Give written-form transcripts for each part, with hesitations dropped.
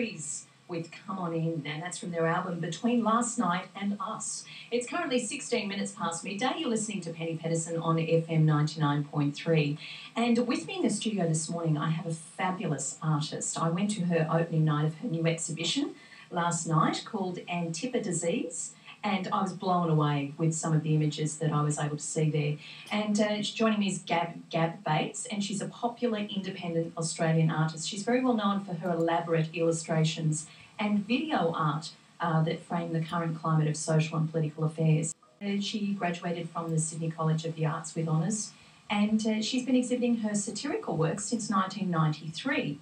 Countries with Come On In, and that's from their album Between Last Night and Us. It's currently 16 minutes past midday. You're listening to Penny Pedersen on FM 99.3. And with me in the studio this morning, I have a fabulous artist. I went to her opening night of her new exhibition last night called Antipodisease, and I was blown away with some of the images that I was able to see there. And joining me is Gabrielle Bates, and she's a popular independent Australian artist. She's very well known for her elaborate illustrations and video art that frame the current climate of social and political affairs. She graduated from the Sydney College of the Arts with honours, and she's been exhibiting her satirical works since 1993.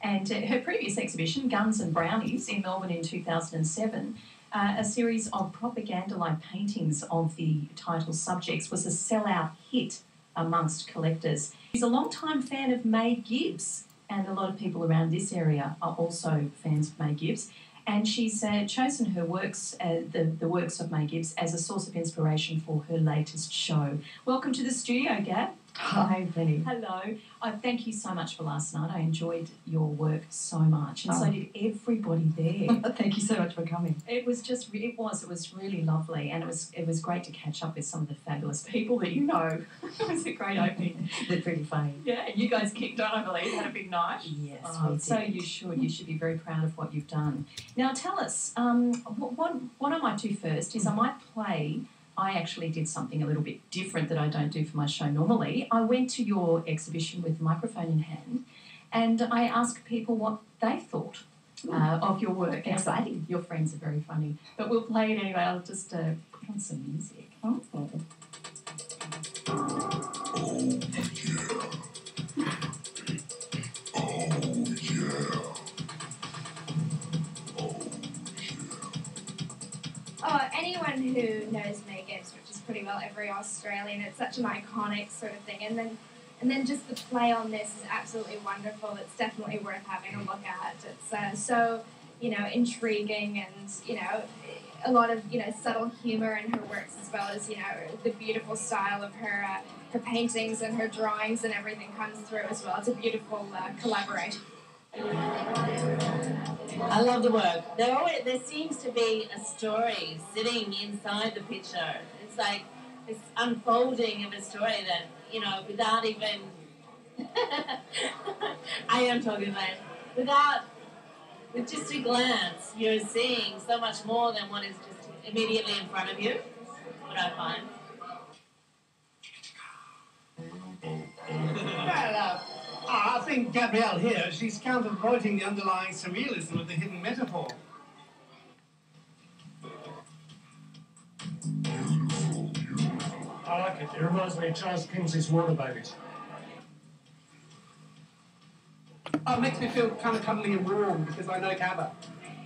And her previous exhibition, Guns and Brownies, in Melbourne in 2007, a series of propaganda-like paintings of the title subjects, was a sellout hit amongst collectors. She's a long-time fan of May Gibbs, and a lot of people around this area are also fans of May Gibbs. And she's chosen her works, the works of May Gibbs, as a source of inspiration for her latest show. Welcome to the studio, Gab. Hi, Penny. Hello. Thank you so much for last night. I enjoyed your work so much, and so did everybody there. Thank you so much for coming. It was really lovely, and it was great to catch up with some of the fabulous people that you know. It was a great opening. They're pretty funny. Yeah, and you guys kicked on, I believe, had a big night. Yes, we did. So you should be very proud of what you've done. Now tell us, what I might do first is I might play. I actually did something a little bit different that I don't do for my show normally. I went to your exhibition with a microphone in hand, and I asked people what they thought of your work. Exciting. Your friends are very funny. But we'll play it anyway. I'll just put on some music. Oh. Anyone who knows May Gibbs, which is pretty well every Australian, it's such an iconic sort of thing. And then just the play on this is absolutely wonderful. It's definitely worth having a look at. It's so, intriguing, and, a lot of, subtle humour in her works, as well as, the beautiful style of her paintings and her drawings and everything comes through as well. It's a beautiful collaboration. I love the work. There seems to be a story sitting inside the picture. It's like this unfolding of a story that, without even... I am talking about... With just a glance, you're seeing so much more than what is just immediately in front of you, what I find. I think Gabrielle here, she's counterpointing the underlying surrealism of the hidden metaphor. I like it. It reminds me of Charles Kingsley's Water Babies. Oh, it makes me feel kind of cuddly and warm because I know Gabba.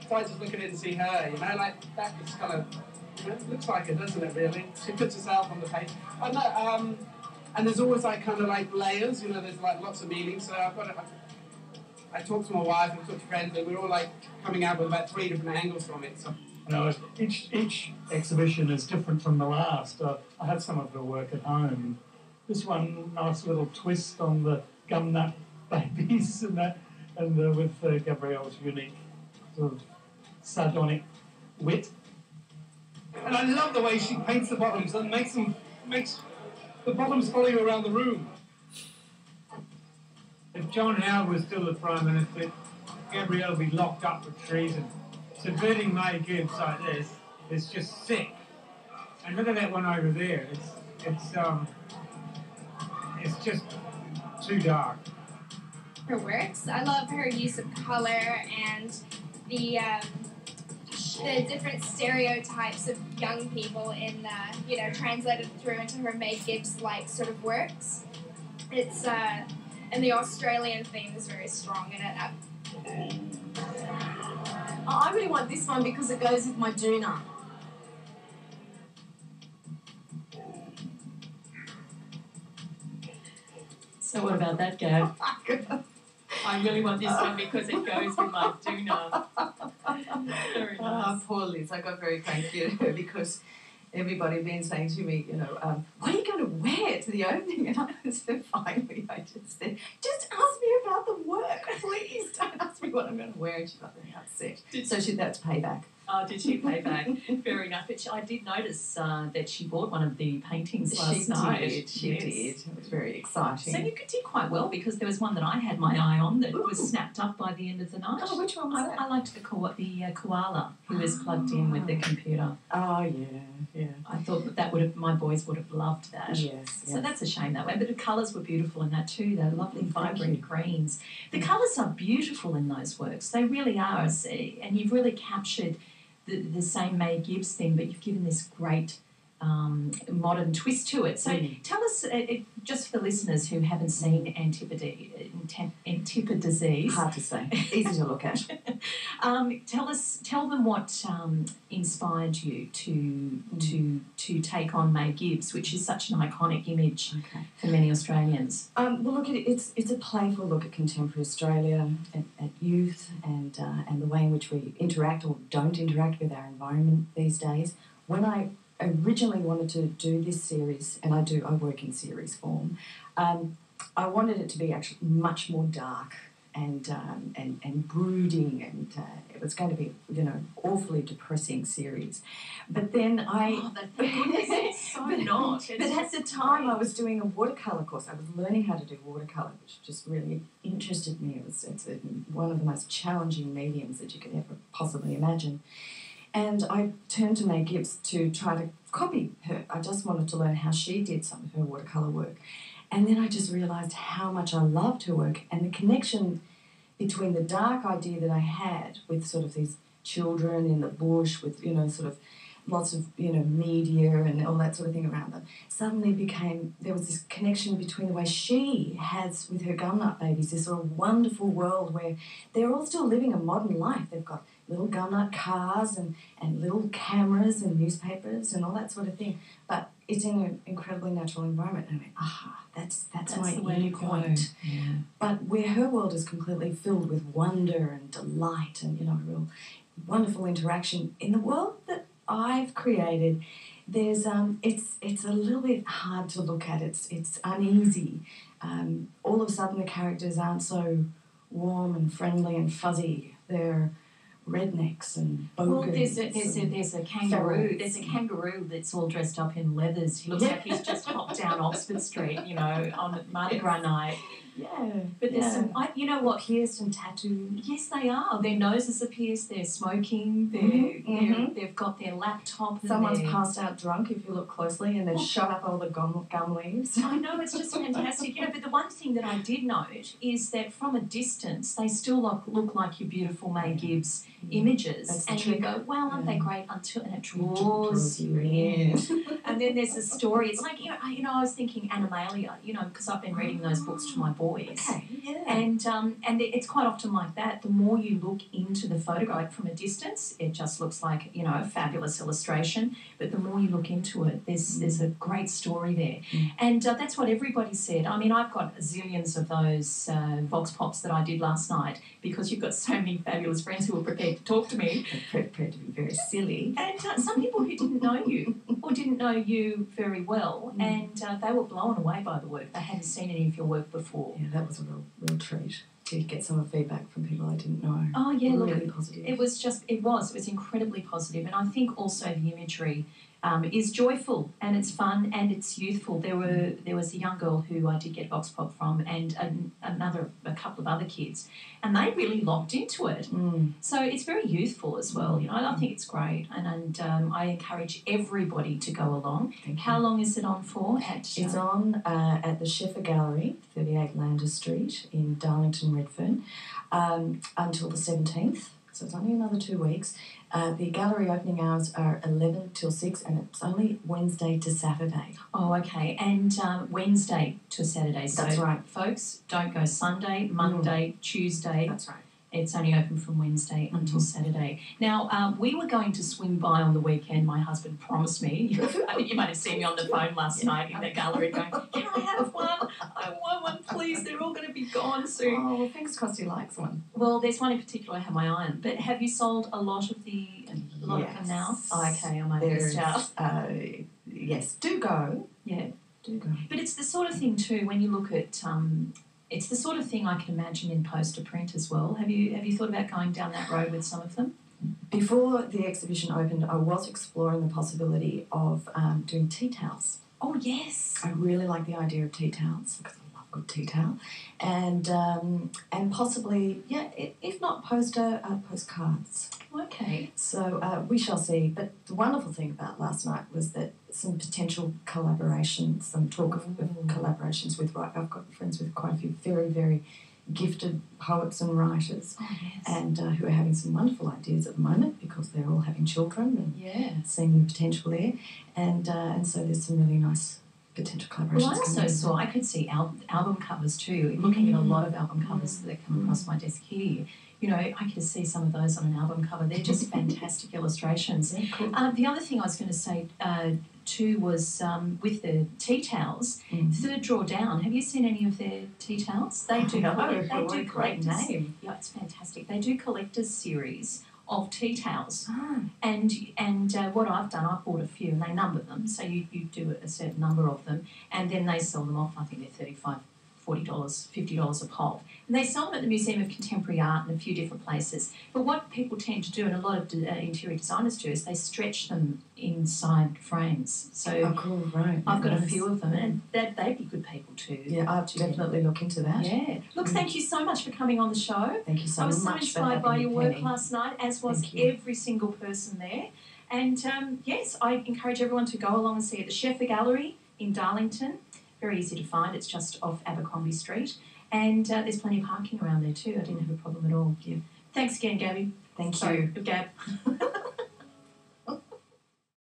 So I just look at it and see her, like that is kind of, it looks like it, doesn't it, really? She puts herself on the page. I know, and there's always kind of layers, there's lots of meanings. So I talk to my wife, I talk to friends, and we're all coming out with about 3 different angles from it. So. Each exhibition is different from the last. I have some of her work at home. This one, nice little twist on the gumnut babies and that, and with Gabrielle's unique sort of sardonic wit. And I love the way she paints the bottoms and makes the bottoms follow you around the room. If John Howard was still the Prime Minister, Gabrielle would be locked up for treason. Subverting May Gibbs like this is just sick. And look at that one over there. It's just too dark. Her works. I love her use of colour and the different stereotypes of young people in translated through into her May Gibbs-like sort of works. It's and the Australian theme is very strong in it. I really want this one because it goes with my doona. So what about that, Gab? I really want this one because it goes with my doona. Very nice. Poor Liz, I got very cranky at her because everybody been saying to me, what are you going to wear to the opening? And I said, finally, I just said, just ask me about the work, please. Don't ask me what I'm going to wear. And she got very upset. That's payback. Oh, did she pay back? Fair enough. But I did notice that she bought one of the paintings last night. She did. It was very exciting. So you did quite well, because there was one that I had my eye on that was snapped up by the end of the night. Oh, which one was that? I liked the koala who was plugged in with the computer. Oh, yeah. I thought that my boys would have loved that. Yes. So that's a shame that way. But the colours were beautiful in that too. They're lovely, vibrant greens. The colours are beautiful in those works. They really are. And you've really captured the same May Gibbs thing, but you've given this great modern twist to it. So tell us, just for the listeners who haven't seen Antipodisease. Hard to say. Easy to look at. Tell them what inspired you to take on May Gibbs, which is such an iconic image for many Australians. Well, look, it's a playful look at contemporary Australia, at youth, and the way in which we interact or don't interact with our environment these days. When I originally wanted to do this series, and I work in series form, I wanted it to be actually much more dark and brooding, and it was going to be, awfully depressing series. But then But at the time I was doing a watercolour course. I was learning how to do watercolour, which just really interested me. It's one of the most challenging mediums that you could ever possibly imagine. And I turned to May Gibbs to try to copy her. I just wanted to learn how she did some of her watercolour work. And then I just realised how much I loved her work, and the connection between the dark idea that I had with sort of these children in the bush with, sort of lots of, media and all that sort of thing around them, suddenly there was this connection between the way she has with her gumnut babies, this sort of wonderful world where they're all still living a modern life. They've got little gumnut cars and little cameras and newspapers and all that sort of thing. But it's in an incredibly natural environment. And I went, that's my end point. Yeah. But where her world is completely filled with wonder and delight and, a real wonderful interaction in the world that I've created, there's it's a little bit hard to look at. It's uneasy. All of a sudden the characters aren't so warm and friendly and fuzzy. They're rednecks and Bogans. Well, there's a kangaroo. There's a kangaroo that's all dressed up in leathers. He looks like he's just hopped down Oxford Street, on Mardi Gras night. Yeah. But there's some, pierced and tattooed. Yes, they are. Their noses are pierced. They're smoking. They've got their laptop. Someone's passed out drunk if you look closely, and they've shot up all the gum leaves. I know, it's just fantastic. But the one thing that I did note is that from a distance, they still look like your beautiful May Gibbs images, and you go, "Wow, aren't they great?" And it draws you in. And then there's a story. It's like I was thinking Animalia, because I've been reading those books to my boys. Okay, yeah. And it's quite often like that. The more you look into the photograph from a distance, it just looks like a fabulous illustration. But the more you look into it, there's a great story there, and that's what everybody said. I mean, I've got zillions of those vox pops that I did last night because you've got so many fabulous friends who were prepared to talk to me. Prepared to be very silly. And some people who didn't know you or didn't know you very well, and they were blown away by the work. They hadn't seen any of your work before. Yeah, that was a real treat to get some feedback from people I didn't know. Oh yeah, really positive. It was incredibly positive, and I think also the imagery is joyful and it's fun and it's youthful. There was a young girl who I did get vox pop from, and a couple of other kids, and they really locked into it. So it's very youthful as well. I think it's great, and I encourage everybody to go along. How long is it on for? It's on at the Sheffer Gallery, 38 Landers Street in Darlington, Redfern, until the 17th. So it's only another 2 weeks. The gallery opening hours are 11 till 6, and it's only Wednesday to Saturday. Oh, okay. And Wednesday to Saturday. So, that's right. Folks, don't go Sunday, Monday, Tuesday. That's right. It's only open from Wednesday until Saturday. Now, we were going to swing by on the weekend. My husband promised me. I think you might have seen me on the phone last night in the gallery going, "Can I have one? I want one, please. They're all going to be gone soon." Oh, well, fingers crossed he likes one. Well, there's one in particular I have my eye on. But have you sold a lot of the A lot of them now? Oh, okay, I might have missed out. Yes, do go. Yeah. Do go. But it's the sort of thing too, when you look at, it's the sort of thing I can imagine in poster print as well. Have you thought about going down that road with some of them? Before the exhibition opened, I was exploring the possibility of doing tea towels. Oh, yes. I really like the idea of tea towels because I love good tea towel, and possibly, if not postcards. Okay. So we shall see. But the wonderful thing about last night was that some potential collaborations, some talk of collaborations with, I've got friends with quite a few very, very gifted poets and writers, and who are having some wonderful ideas at the moment because they're all having children and seeing the potential there, and so there's some really nice potential collaborations. Well, I also saw, I could see album covers too, looking at a lot of album covers that come across my desk here. You know, I could see some of those on an album cover. They're just fantastic illustrations. Yeah, cool. The other thing I was going to say too was with the tea towels, Third Draw Down. Have you seen any of their tea towels? They do. They do great name. Yeah, it's fantastic. They do collectors series of tea towels, and what I've done, I've bought a few, and they number them. So you do a certain number of them, and then they sell them off. I think they're $35, $40, $50 a pop. And they sell them at the Museum of Contemporary Art and a few different places. But what people tend to do, and a lot of interior designers do, is they stretch them inside frames. So cool, right. I've got a few of them, and they'd be good people too. Yeah, I'll definitely look into that. Yeah. Look, thank you so much for coming on the show. Thank you so much. I was so inspired by your work Penny. last night, as was every single person there. And yes, I encourage everyone to go along and see it. The Sheffer Gallery in Darlington. Very easy to find. It's just off Abercrombie Street. And there's plenty of parking around there too. I didn't have a problem at all. Yeah. Thanks again, Gabby. Thank you. Gab.